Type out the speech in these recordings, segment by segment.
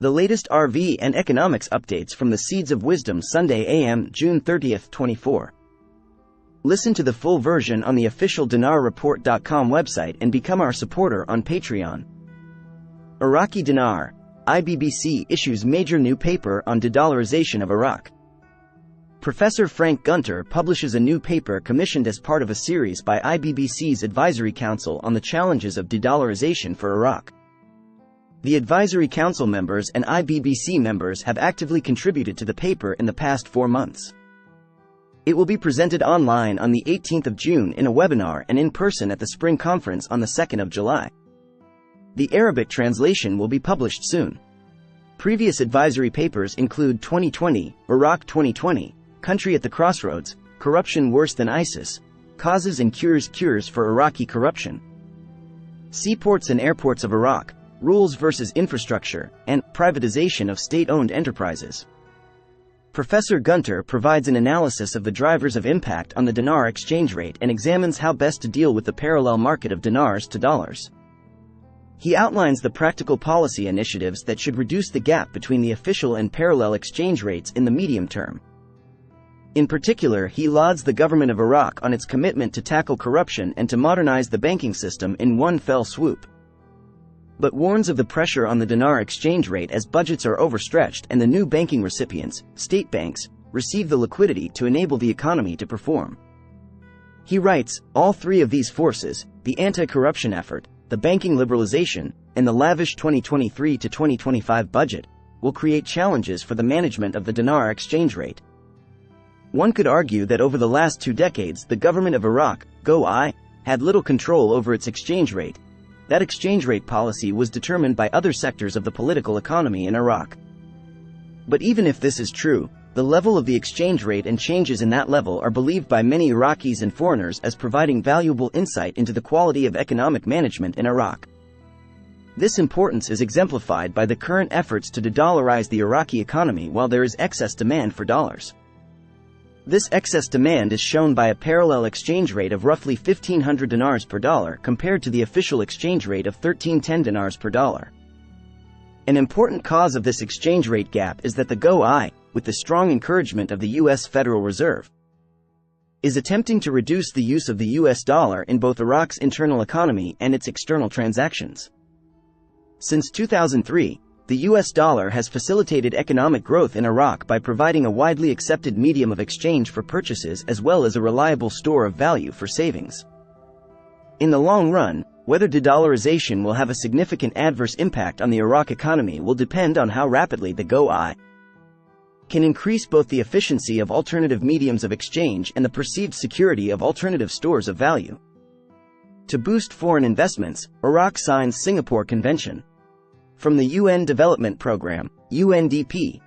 The latest RV and economics updates from the Seeds of Wisdom Sunday AM, June 30, 24. Listen to the full version on the official dinarreport.com website and become our supporter on Patreon. Iraqi dinar. IBBC issues major new paper on de-dollarization of Iraq. Professor Frank Gunter publishes a new paper commissioned as part of a series by IBBC's Advisory Council on the challenges of de-dollarization for Iraq. The Advisory Council members and IBBC members have actively contributed to the paper in the past 4 months. It will be presented online on the 18th of June in a webinar and in person at the Spring Conference on the 2nd of July. The Arabic translation will be published soon. Previous advisory papers include 2020, Iraq 2020, Country at the Crossroads, Corruption Worse Than ISIS, Causes and Cures for Iraqi Corruption, Seaports and Airports of Iraq, Rules versus Infrastructure, and Privatization of State-Owned Enterprises. Professor Gunter provides an analysis of the drivers of impact on the dinar exchange rate and examines how best to deal with the parallel market of dinars to dollars. He outlines the practical policy initiatives that should reduce the gap between the official and parallel exchange rates in the medium term. In particular, he lauds the government of Iraq on its commitment to tackle corruption and to modernize the banking system in one fell swoop, but warns of the pressure on the dinar exchange rate as budgets are overstretched and the new banking recipients, state banks, receive the liquidity to enable the economy to perform. He writes, all three of these forces, the anti-corruption effort, the banking liberalization, and the lavish 2023 to 2025 budget, will create challenges for the management of the dinar exchange rate. One could argue that over the last 2 decades the government of Iraq, GOI, had little control over its exchange rate. That exchange rate policy was determined by other sectors of the political economy in Iraq. But even if this is true, the level of the exchange rate and changes in that level are believed by many Iraqis and foreigners as providing valuable insight into the quality of economic management in Iraq. This importance is exemplified by the current efforts to de-dollarize the Iraqi economy while there is excess demand for dollars. This excess demand is shown by a parallel exchange rate of roughly 1,500 dinars per dollar compared to the official exchange rate of 1,310 dinars per dollar. An important cause of this exchange rate gap is that the GOI, with the strong encouragement of the U.S. Federal Reserve, is attempting to reduce the use of the U.S. dollar in both Iraq's internal economy and its external transactions. Since 2003, the U.S. dollar has facilitated economic growth in Iraq by providing a widely accepted medium of exchange for purchases as well as a reliable store of value for savings. In the long run, whether de-dollarization will have a significant adverse impact on the Iraq economy will depend on how rapidly the GOI can increase both the efficiency of alternative mediums of exchange and the perceived security of alternative stores of value. To boost foreign investments, Iraq signs Singapore Convention. From the UN Development Programme, UNDP.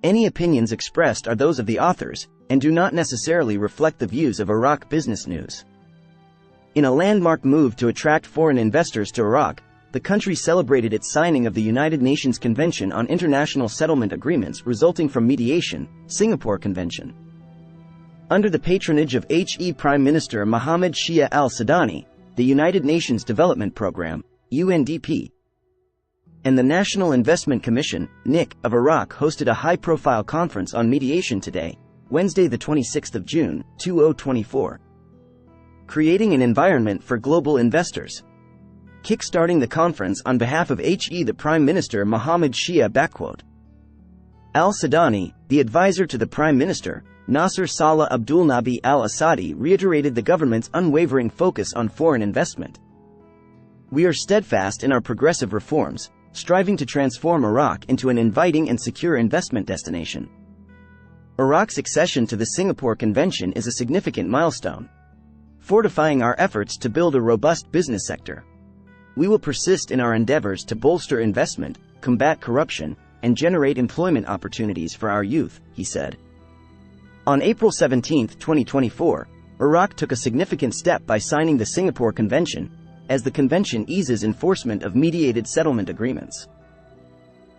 Any opinions expressed are those of the authors, and do not necessarily reflect the views of Iraq Business News. In a landmark move to attract foreign investors to Iraq, the country celebrated its signing of the United Nations Convention on International Settlement Agreements resulting from mediation, Singapore Convention. Under the patronage of Prime Minister Mohammed Shia al-Sudani, the United Nations Development Programme, UNDP, and the National Investment Commission, NIC, of Iraq hosted a high-profile conference on mediation today, Wednesday the 26th of June, 2024. Creating an environment for global investors. Kickstarting the conference on behalf of the Prime Minister Mohammed Shia al-Sudani, the advisor to the Prime Minister, Nasser Salah Abdul Nabi al-Assadi reiterated the government's unwavering focus on foreign investment. We are steadfast in our progressive reforms, striving to transform Iraq into an inviting and secure investment destination. Iraq's accession to the Singapore Convention is a significant milestone, fortifying our efforts to build a robust business sector. We will persist in our endeavors to bolster investment, combat corruption, and generate employment opportunities for our youth, he said. On April 17, 2024, Iraq took a significant step by signing the Singapore Convention, as the convention eases enforcement of mediated settlement agreements,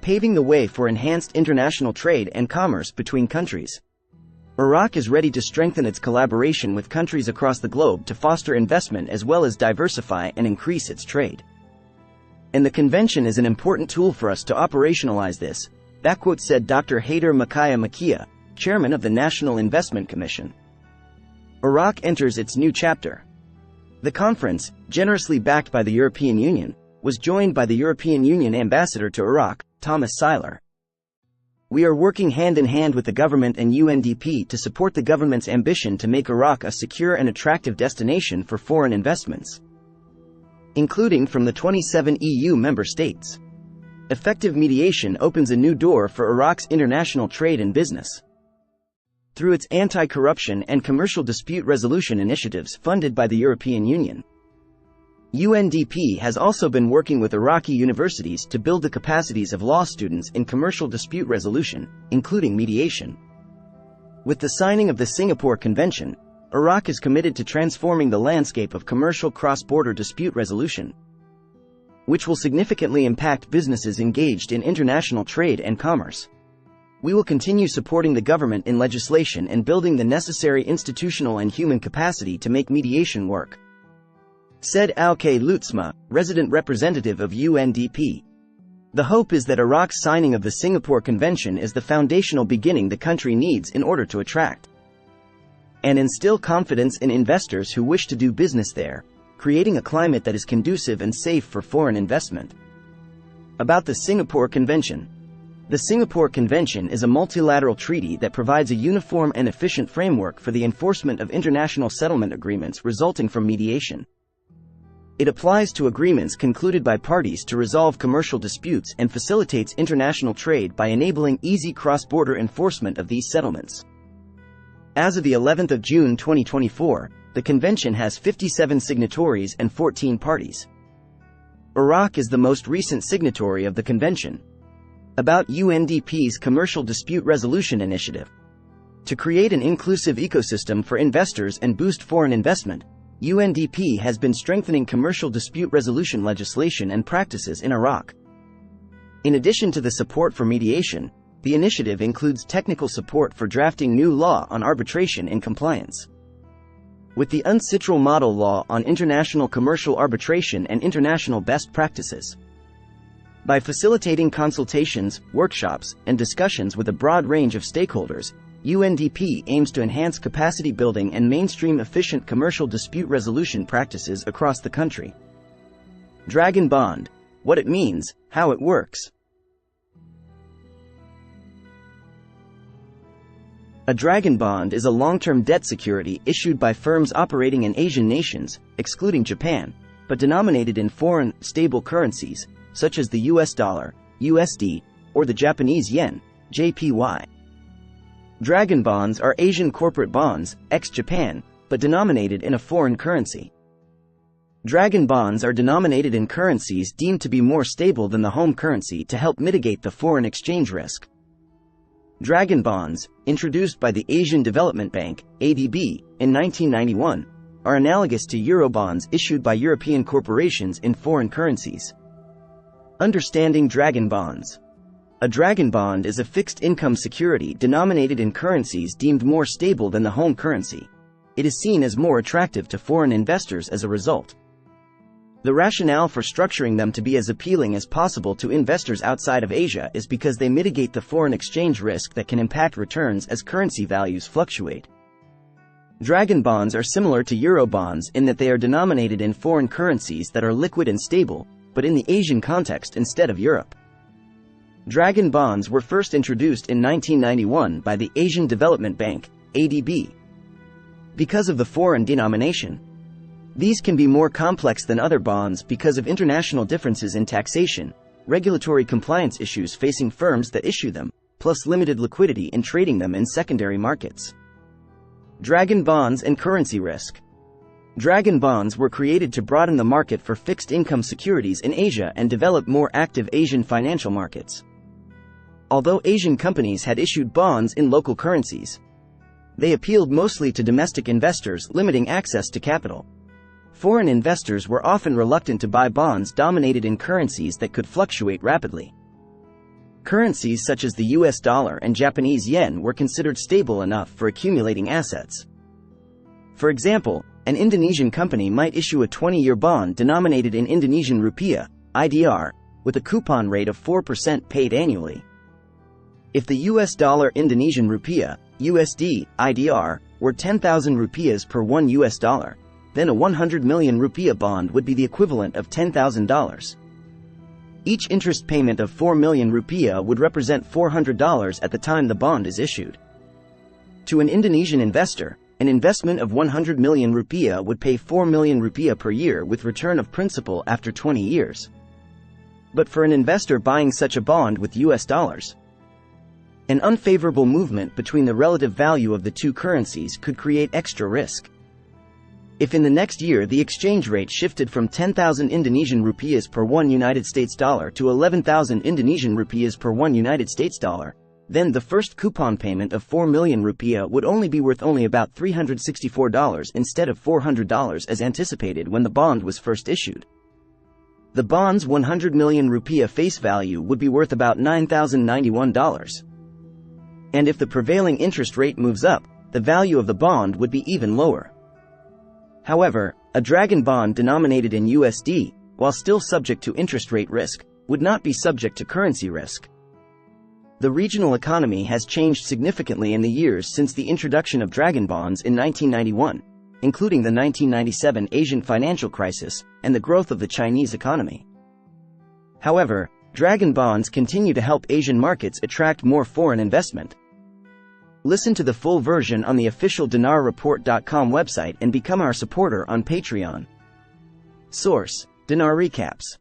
paving the way for enhanced international trade and commerce between countries. Iraq is ready to strengthen its collaboration with countries across the globe to foster investment as well as diversify and increase its trade. And the convention is an important tool for us to operationalize this, said Dr. Haider Makia, chairman of the National Investment Commission. Iraq enters its new chapter. The conference, generously backed by the European Union, was joined by the European Union ambassador to Iraq, Thomas Seiler. We are working hand in hand with the government and UNDP to support the government's ambition to make Iraq a secure and attractive destination for foreign investments, including from the 27 EU member states. Effective mediation opens a new door for Iraq's international trade and business. Through its anti-corruption and commercial dispute resolution initiatives funded by the European Union, UNDP has also been working with Iraqi universities to build the capacities of law students in commercial dispute resolution, including mediation. With the signing of the Singapore Convention, Iraq is committed to transforming the landscape of commercial cross-border dispute resolution, which will significantly impact businesses engaged in international trade and commerce. We will continue supporting the government in legislation and building the necessary institutional and human capacity to make mediation work, said Alke Lutzma, resident representative of UNDP. The hope is that Iraq's signing of the Singapore Convention is the foundational beginning the country needs in order to attract and instill confidence in investors who wish to do business there, creating a climate that is conducive and safe for foreign investment. About the Singapore Convention. The Singapore Convention is a multilateral treaty that provides a uniform and efficient framework for the enforcement of international settlement agreements resulting from mediation. It applies to agreements concluded by parties to resolve commercial disputes and facilitates international trade by enabling easy cross-border enforcement of these settlements. As of the 11th of June 2024, the convention has 57 signatories and 14 parties. Iraq is the most recent signatory of the convention. About UNDP's Commercial Dispute Resolution Initiative. To create an inclusive ecosystem for investors and boost foreign investment, UNDP has been strengthening commercial dispute resolution legislation and practices in Iraq. In addition to the support for mediation, the initiative includes technical support for drafting new law on arbitration in compliance with the UNCITRAL Model Law on International Commercial Arbitration and International Best Practices. By facilitating consultations, workshops, and discussions with a broad range of stakeholders, UNDP aims to enhance capacity building and mainstream efficient commercial dispute resolution practices across the country. Dragon Bond. What it means, how it works. A dragon bond is a long-term debt security issued by firms operating in Asian nations, excluding Japan, but denominated in foreign, stable currencies, such as the US dollar, USD, or the Japanese yen, JPY. Dragon bonds are Asian corporate bonds, ex-Japan, but denominated in a foreign currency. Dragon bonds are denominated in currencies deemed to be more stable than the home currency to help mitigate the foreign exchange risk. Dragon bonds, introduced by the Asian Development Bank, ADB, in 1991, are analogous to Eurobonds issued by European corporations in foreign currencies. Understanding dragon bonds. A dragon bond is a fixed income security denominated in currencies deemed more stable than the home currency. It is seen as more attractive to foreign investors as a result. The rationale for structuring them to be as appealing as possible to investors outside of Asia is because they mitigate the foreign exchange risk that can impact returns as currency values fluctuate. Dragon bonds are similar to Eurobonds in that they are denominated in foreign currencies that are liquid and stable, but in the Asian context instead of Europe. Dragon bonds were first introduced in 1991 by the Asian Development Bank, ADB. Because of the foreign denomination, these can be more complex than other bonds because of international differences in taxation, regulatory compliance issues facing firms that issue them, plus limited liquidity in trading them in secondary markets. Dragon bonds and currency risk. Dragon bonds were created to broaden the market for fixed income securities in Asia and develop more active Asian financial markets. Although Asian companies had issued bonds in local currencies, they appealed mostly to domestic investors, limiting access to capital. Foreign investors were often reluctant to buy bonds dominated in currencies that could fluctuate rapidly. Currencies such as the US dollar and Japanese yen were considered stable enough for accumulating assets. For example, an Indonesian company might issue a 20-year bond denominated in Indonesian rupiah, IDR, with a coupon rate of 4% paid annually. If the US dollar Indonesian rupiah, USD, IDR, were 10,000 rupiahs per 1 US dollar, then a 100 million rupiah bond would be the equivalent of $10,000. Each interest payment of 4 million rupiah would represent $400 at the time the bond is issued. To an Indonesian investor, an investment of 100 million rupiah would pay 4 million rupiah per year with return of principal after 20 years. But for an investor buying such a bond with US dollars, an unfavorable movement between the relative value of the two currencies could create extra risk. If in the next year the exchange rate shifted from 10,000 Indonesian rupiahs per 1 United States dollar to 11,000 Indonesian rupiahs per 1 United States dollar, then the first coupon payment of 4 million rupiah would only be worth only about $364 instead of $400 as anticipated when the bond was first issued. The bond's 100 million rupiah face value would be worth about $9,091. And if the prevailing interest rate moves up, the value of the bond would be even lower. However, a dragon bond denominated in USD, while still subject to interest rate risk, would not be subject to currency risk. The regional economy has changed significantly in the years since the introduction of dragon bonds in 1991, including the 1997 Asian financial crisis and the growth of the Chinese economy. However, dragon bonds continue to help Asian markets attract more foreign investment. Listen to the full version on the official dinarreport.com website and become our supporter on Patreon. Source: Dinar Recaps.